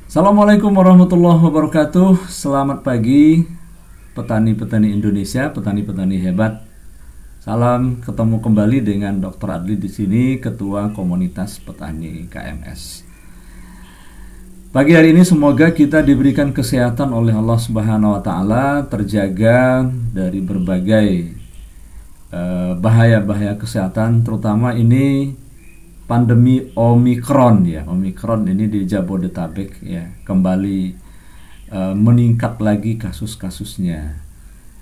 Assalamualaikum warahmatullahi wabarakatuh. Selamat pagi petani-petani Indonesia, petani-petani hebat. Salam ketemu kembali dengan Dr. Adli di sini, Ketua Komunitas Petani KMS. Pagi hari ini semoga kita diberikan kesehatan oleh Allah Subhanahu wa taala, terjaga dari berbagai bahaya-bahaya kesehatan, terutama ini pandemi Omikron ya. Omikron ini di Jabodetabek ya, kembali meningkat lagi kasus-kasusnya.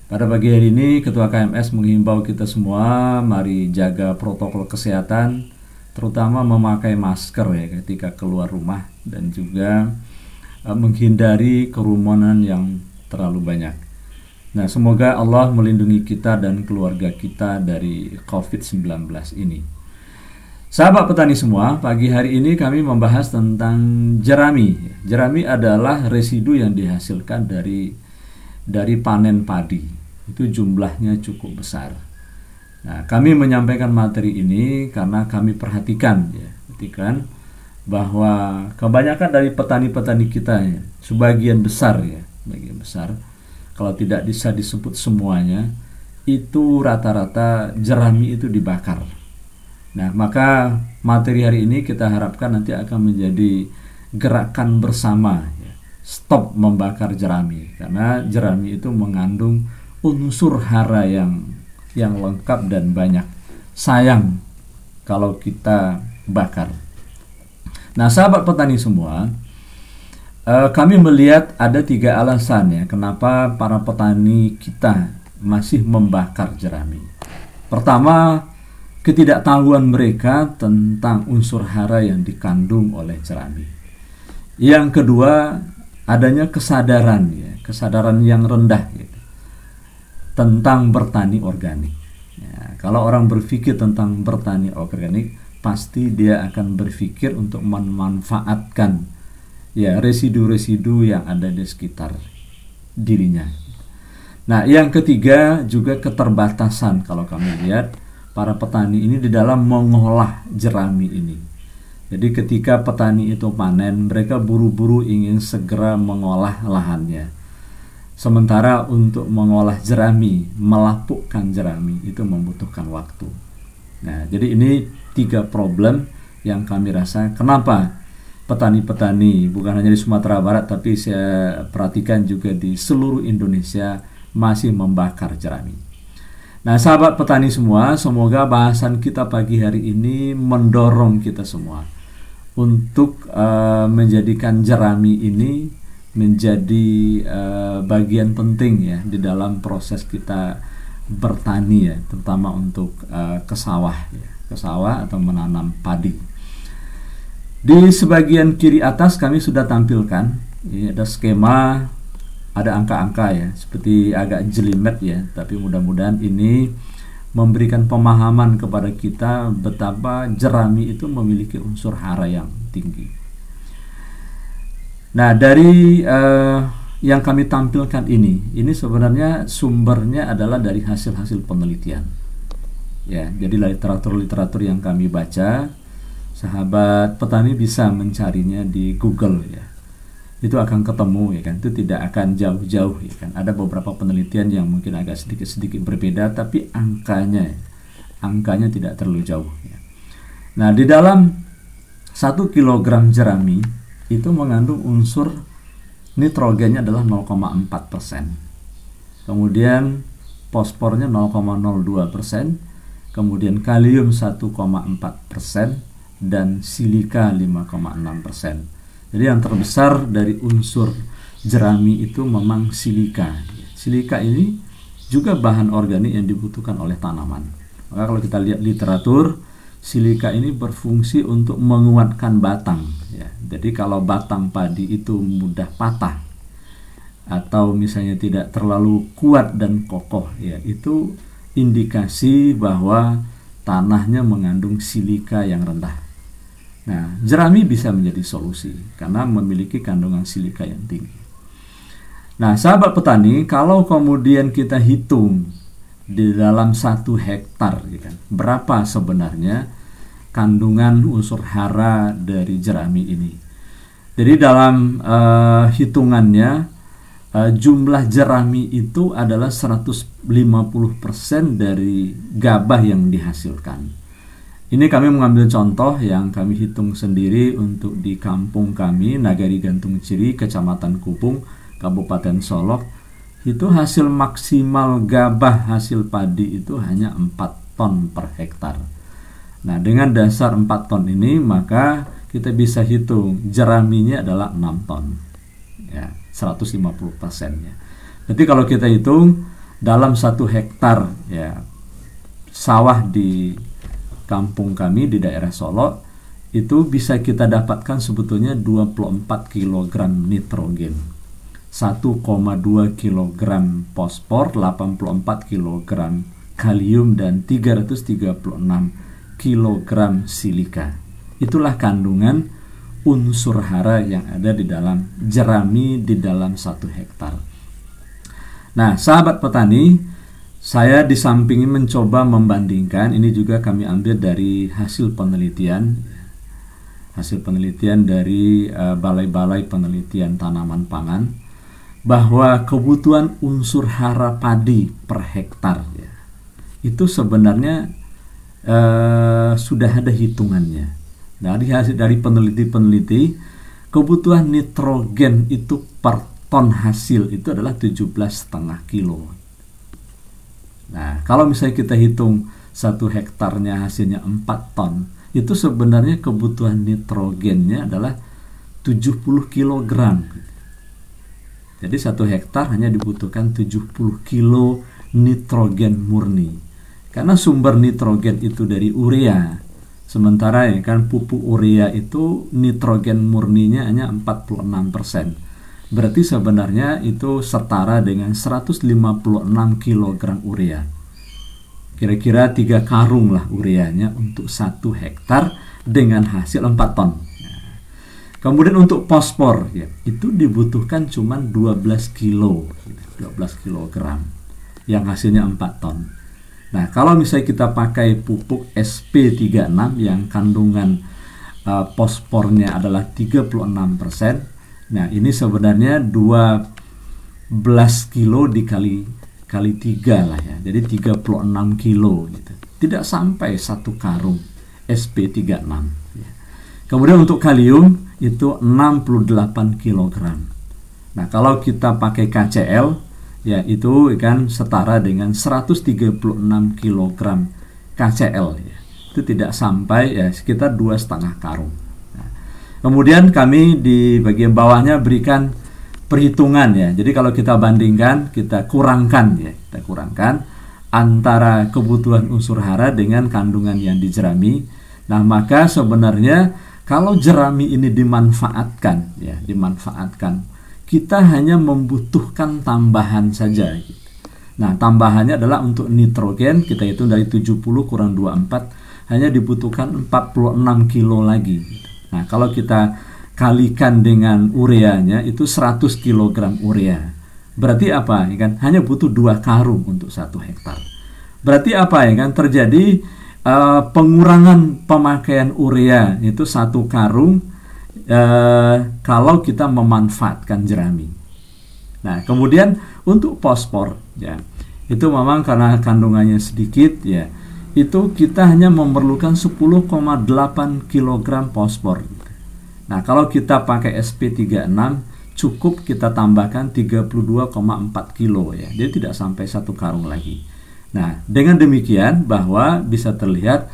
Pada pagi hari ini Ketua KMS menghimbau kita semua, mari jaga protokol kesehatan, terutama memakai masker ya ketika keluar rumah, dan juga menghindari kerumunan yang terlalu banyak. Nah, semoga Allah melindungi kita dan keluarga kita dari COVID-19 ini. Sahabat petani semua, pagi hari ini kami membahas tentang jerami. Jerami adalah residu yang dihasilkan dari panen padi. Itu jumlahnya cukup besar. Nah, kami menyampaikan materi ini karena kami perhatikan bahwa kebanyakan dari petani-petani kita ya, sebagian besar, kalau tidak bisa disebut semuanya, itu rata-rata jerami itu dibakar. Nah, maka materi hari ini kita harapkan nanti akan menjadi gerakan bersama ya. Stop membakar jerami, karena jerami itu mengandung unsur hara yang lengkap dan banyak. Sayang kalau kita bakar. Nah, sahabat petani semua, kami melihat ada 3 alasan ya kenapa para petani kita masih membakar jerami. Pertama, ketidaktahuan mereka tentang unsur hara yang dikandung oleh jerami. Yang kedua, adanya kesadaran yang rendah gitu, tentang bertani organik. Ya, kalau orang berpikir tentang bertani organik, pasti dia akan berpikir untuk memanfaatkan ya residu-residu yang ada di sekitar dirinya. Nah, yang ketiga juga keterbatasan kalau kami lihat para petani ini di dalam mengolah jerami ini. Jadi ketika petani itu panen, mereka buru-buru ingin segera mengolah lahannya. Sementara untuk mengolah jerami, melapukkan jerami itu membutuhkan waktu. Nah, jadi ini 3 problem yang kami rasa kenapa petani-petani bukan hanya di Sumatera Barat, tapi saya perhatikan juga di seluruh Indonesia masih membakar jerami. Nah, sahabat petani semua, semoga bahasan kita pagi hari ini mendorong kita semua untuk menjadikan jerami ini menjadi bagian penting ya di dalam proses kita bertani ya, terutama untuk ke sawah atau menanam padi. Di sebagian kiri atas kami sudah tampilkan, ini ada skema, ada angka-angka ya, seperti agak jelimet ya, tapi mudah-mudahan ini memberikan pemahaman kepada kita betapa jerami itu memiliki unsur hara yang tinggi. Nah, dari yang kami tampilkan ini sebenarnya sumbernya adalah dari hasil-hasil penelitian. Ya, jadi literatur-literatur yang kami baca, sahabat petani bisa mencarinya di Google ya. Itu akan ketemu ya kan, itu tidak akan jauh-jauh ya kan. Ada beberapa penelitian yang mungkin agak sedikit berbeda, tapi angkanya tidak terlalu jauh ya. Nah, di dalam 1 kilogram jerami itu mengandung unsur nitrogennya adalah 0,4%. Kemudian fosfornya 0,02%, kemudian kalium 1,4%, dan silika 5,6%. Jadi yang terbesar dari unsur jerami itu memang silika. Silika ini juga bahan organik yang dibutuhkan oleh tanaman. Maka kalau kita lihat literatur, silika ini berfungsi untuk menguatkan batang ya. Jadi kalau batang padi itu mudah patah atau misalnya tidak terlalu kuat dan kokoh ya, itu indikasi bahwa tanahnya mengandung silika yang rendah. Nah, jerami bisa menjadi solusi karena memiliki kandungan silika yang tinggi. Nah, sahabat petani, kalau kemudian kita hitung di dalam 1 hektar ya kan, berapa sebenarnya kandungan unsur hara dari jerami ini? Jadi dalam hitungannya jumlah jerami itu adalah 150% dari gabah yang dihasilkan. Ini kami mengambil contoh yang kami hitung sendiri untuk di kampung kami, Nagari Gantung Ciri, Kecamatan Kupung, Kabupaten Solok. Itu hasil maksimal gabah hasil padi itu hanya 4 ton per hektar. Nah, dengan dasar 4 ton ini maka kita bisa hitung jeraminya adalah 6 ton. Ya, 150%-nya. Jadi kalau kita hitung dalam 1 hektar ya sawah di kampung kami di daerah Solok itu bisa kita dapatkan sebetulnya 24 kg nitrogen, 1,2 kg fosfor, 84 kg kalium dan 336 kg silika. Itulah kandungan unsur hara yang ada di dalam jerami di dalam 1 hektar. Nah, sahabat petani, saya di samping mencoba membandingkan, ini juga kami ambil dari hasil penelitian dari balai-balai penelitian tanaman pangan, bahwa kebutuhan unsur hara padi per hektar ya, itu sebenarnya sudah ada hitungannya. Dari peneliti-peneliti, kebutuhan nitrogen itu per ton hasil itu adalah 17,5 kilo. Nah, kalau misalnya kita hitung 1 hektarnya hasilnya 4 ton, itu sebenarnya kebutuhan nitrogennya adalah 70 kg. Jadi 1 hektar hanya dibutuhkan 70 kilo nitrogen murni. Karena sumber nitrogen itu dari urea. Sementara ya kan pupuk urea itu nitrogen murninya hanya 46%. Berarti sebenarnya itu setara dengan 156 kg urea. Kira-kira 3 karung lah ureanya untuk 1 hektar dengan hasil 4 ton. Nah, kemudian untuk fosfor ya, itu dibutuhkan cuma 12 kilo, 12 kg yang hasilnya 4 ton. Nah, kalau misalnya kita pakai pupuk SP36 yang kandungan fosfornya adalah 36%, nah ini sebenarnya 12 kilo dikali 3 lah ya, jadi 36 kilo gitu. Tidak sampai 1 karung SP36 ya. Kemudian untuk kalium itu 68 kg. Nah, kalau kita pakai KCl ya itu kan setara dengan 136 kg KCl ya. Itu tidak sampai ya, sekitar 2,5 karung. Nah, kemudian kami di bagian bawahnya berikan perhitungan ya. Jadi kalau kita bandingkan, kita kurangkan antara kebutuhan unsur hara dengan kandungan yang di jerami. Nah, maka sebenarnya kalau jerami ini dimanfaatkan, kita hanya membutuhkan tambahan saja. Nah, tambahannya adalah untuk nitrogen, kita hitung dari 70 kurang 24, hanya dibutuhkan 46 kilo lagi. Nah, kalau kita kalikan dengan ureanya, itu 100 kg urea. Berarti apa? Ya kan? Hanya butuh 2 karung untuk 1 hektar. Berarti apa ya kan? Terjadi pengurangan pemakaian urea, itu 1 karung kalau kita memanfaatkan jerami. Nah, kemudian untuk fosfor ya, itu memang karena kandungannya sedikit ya, itu kita hanya memerlukan 10,8 kg fosfor. Nah, kalau kita pakai SP36 cukup kita tambahkan 32,4 kilo ya. Jadi tidak sampai 1 karung lagi. Nah, dengan demikian bahwa bisa terlihat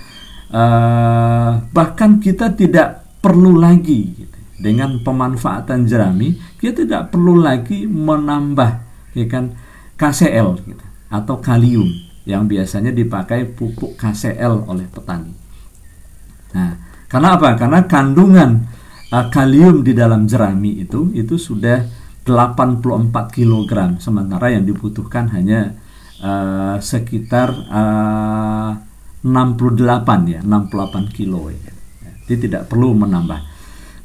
bahkan kita tidak perlu lagi gitu. Dengan pemanfaatan jerami, kita tidak perlu lagi menambah ya kan KCl gitu, atau kalium yang biasanya dipakai pupuk KCl oleh petani. Nah, karena apa? Karena kandungan kalium di dalam jerami itu sudah 84 kg, sementara yang dibutuhkan hanya sekitar 68 kilo ya. Jadi tidak perlu menambah.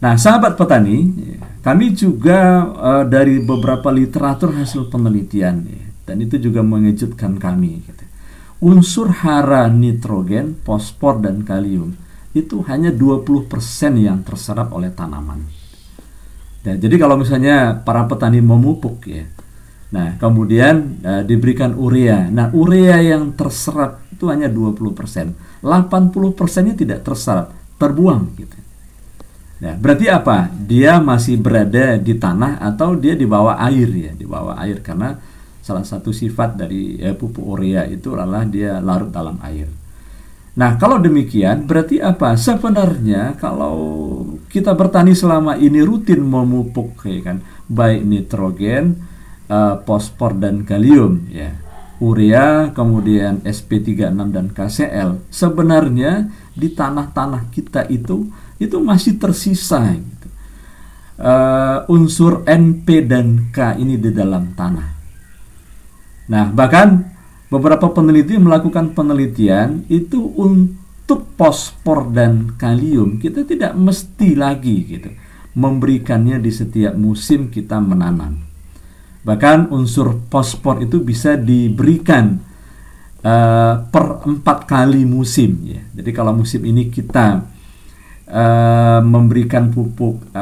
Nah, sahabat petani, kami juga dari beberapa literatur hasil penelitian ya, dan itu juga mengejutkan kami gitu. Unsur hara nitrogen, fosfor dan kalium itu hanya 20% yang terserap oleh tanaman. Nah, jadi kalau misalnya para petani memupuk ya, nah kemudian diberikan urea. Nah, urea yang terserap itu hanya 20%. 80%-nya tidak terserap, terbuang gitu. Nah, berarti apa? Dia masih berada di tanah atau dia di bawah air ya, di bawah air, karena salah satu sifat dari pupuk urea itu adalah dia larut dalam air. Nah, kalau demikian berarti apa? Sebenarnya kalau kita bertani selama ini rutin memupuk ya kan, baik nitrogen, fosfor dan kalium ya, urea, kemudian SP36 dan KCl, sebenarnya di tanah-tanah kita itu masih tersisa gitu, unsur NP dan K ini di dalam tanah. Nah, bahkan beberapa peneliti melakukan penelitian itu untuk fosfor dan kalium kita tidak mesti lagi gitu memberikannya di setiap musim kita menanam. Bahkan unsur fosfor itu bisa diberikan per 4 kali musim ya. Jadi kalau musim ini kita memberikan pupuk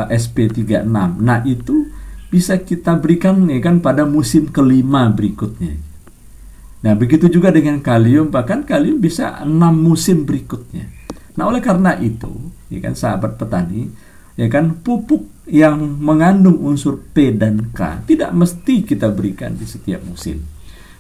SP36, nah itu bisa kita berikan ya kan pada musim kelima berikutnya. Nah, begitu juga dengan kalium, bahkan kalium bisa 6 musim berikutnya. Nah, oleh karena itu, ya kan sahabat petani, ya kan pupuk yang mengandung unsur P dan K tidak mesti kita berikan di setiap musim.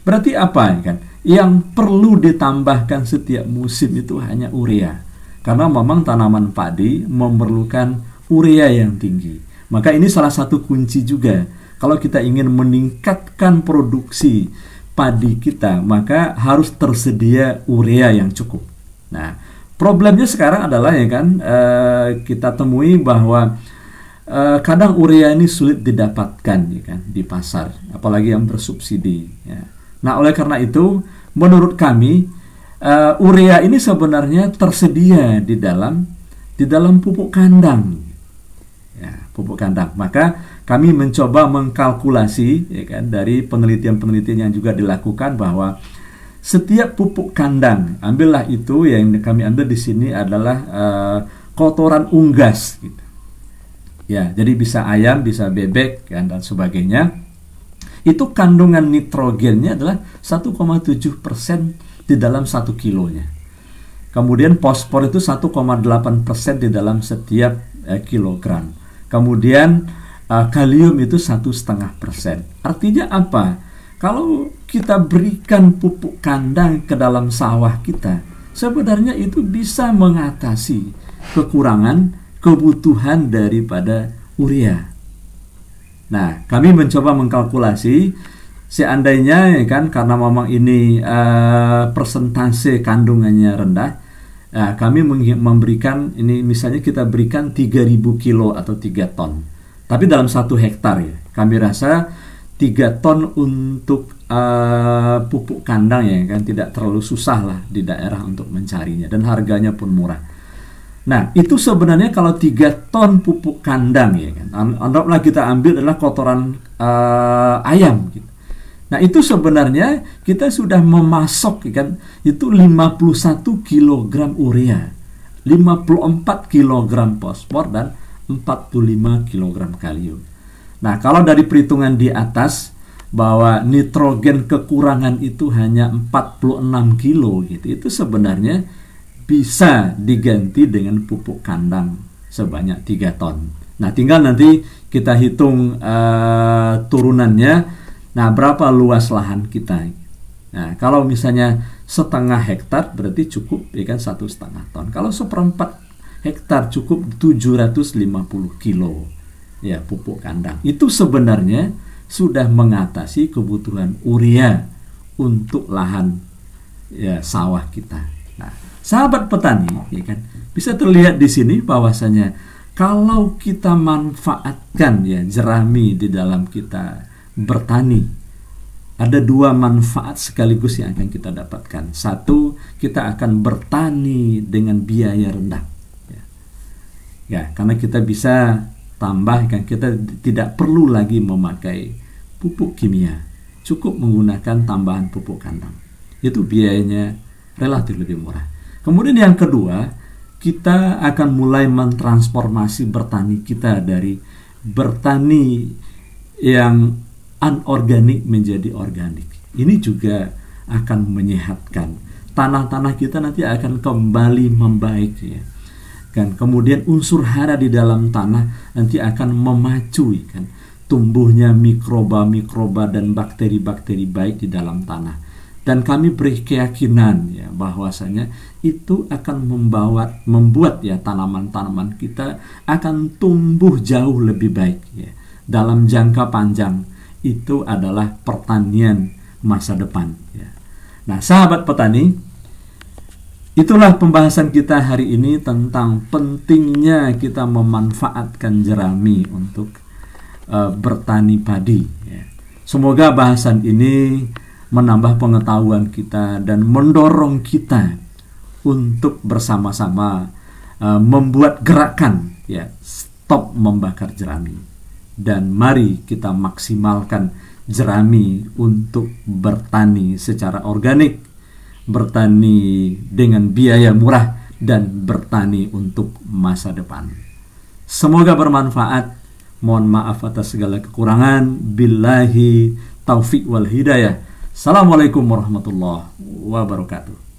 Berarti apa ya kan? Yang perlu ditambahkan setiap musim itu hanya urea. Karena memang tanaman padi memerlukan urea yang tinggi. Maka ini salah satu kunci juga. Kalau kita ingin meningkatkan produksi padi kita, maka harus tersedia urea yang cukup. Nah, problemnya sekarang adalah ya kan kita temui bahwa kadang urea ini sulit didapatkan ya kan di pasar, apalagi yang bersubsidi ya. Nah, oleh karena itu menurut kami urea ini sebenarnya tersedia di dalam pupuk kandang. Ya, pupuk kandang. Maka kami mencoba mengkalkulasi ya kan dari penelitian-penelitian yang juga dilakukan bahwa setiap pupuk kandang, ambillah itu yang kami ambil di sini adalah kotoran unggas gitu. Ya, jadi bisa ayam, bisa bebek kan, dan sebagainya. Itu kandungan nitrogennya adalah 1,7% di dalam 1 kilonya. Kemudian fosfor itu 1,8% di dalam setiap kilogram. Kemudian kalium itu 1,5%. Artinya apa? Kalau kita berikan pupuk kandang ke dalam sawah kita, sebenarnya itu bisa mengatasi kekurangan kebutuhan daripada urea. Nah, kami mencoba mengkalkulasi seandainya ya kan, karena memang ini persentase kandungannya rendah, kami memberikan ini, misalnya kita berikan 3.000 kilo atau 3 ton. Tapi dalam 1 hektar ya, kami rasa 3 ton untuk pupuk kandang ya kan tidak terlalu susah lah di daerah untuk mencarinya, dan harganya pun murah. Nah, itu sebenarnya kalau 3 ton pupuk kandang ya kan, anggaplah kita ambil adalah kotoran ayam gitu. Nah, itu sebenarnya kita sudah memasok kan, itu 51 kg urea, 54 kg fosfor dan 45 kg kalium. Nah, kalau dari perhitungan di atas bahwa nitrogen kekurangan itu hanya 46 kilo gitu, itu sebenarnya bisa diganti dengan pupuk kandang sebanyak 3 ton. Nah, tinggal nanti kita hitung turunannya. Nah, berapa luas lahan kita? Nah, kalau misalnya 1/2 hektar berarti cukup ya kan 1,5 ton. Kalau 1/4 hektar cukup 750 kilo ya pupuk kandang. Itu sebenarnya sudah mengatasi kebutuhan urea untuk lahan ya sawah kita. Nah, sahabat petani ya kan, bisa terlihat di sini bahwasanya kalau kita manfaatkan ya jerami di dalam kita bertani, ada 2 manfaat sekaligus yang akan kita dapatkan. Satu, kita akan bertani dengan biaya rendah. Ya, karena kita bisa tambahkan, kita tidak perlu lagi memakai pupuk kimia, cukup menggunakan tambahan pupuk kandang. Itu biayanya relatif lebih murah. Kemudian yang kedua, kita akan mulai mentransformasi bertani kita dari bertani yang anorganik menjadi organik. Ini juga akan menyehatkan. Tanah-tanah kita nanti akan kembali membaik ya. Kan kemudian unsur hara di dalam tanah nanti akan memacu kan tumbuhnya mikroba-mikroba dan bakteri-bakteri baik di dalam tanah. Dan kami beri keyakinan ya bahwasanya itu akan membuat ya tanaman-tanaman kita akan tumbuh jauh lebih baik ya. Dalam jangka panjang itu adalah pertanian masa depan ya. Nah, sahabat petani, itulah pembahasan kita hari ini tentang pentingnya kita memanfaatkan jerami untuk bertani padi ya. Semoga bahasan ini menambah pengetahuan kita dan mendorong kita untuk bersama-sama membuat gerakan ya, stop membakar jerami, dan mari kita maksimalkan jerami untuk bertani secara organik, bertani dengan biaya murah, dan bertani untuk masa depan. Semoga bermanfaat. Mohon maaf atas segala kekurangan. Billahi taufik wal hidayah. Assalamualaikum warahmatullahi wabarakatuh.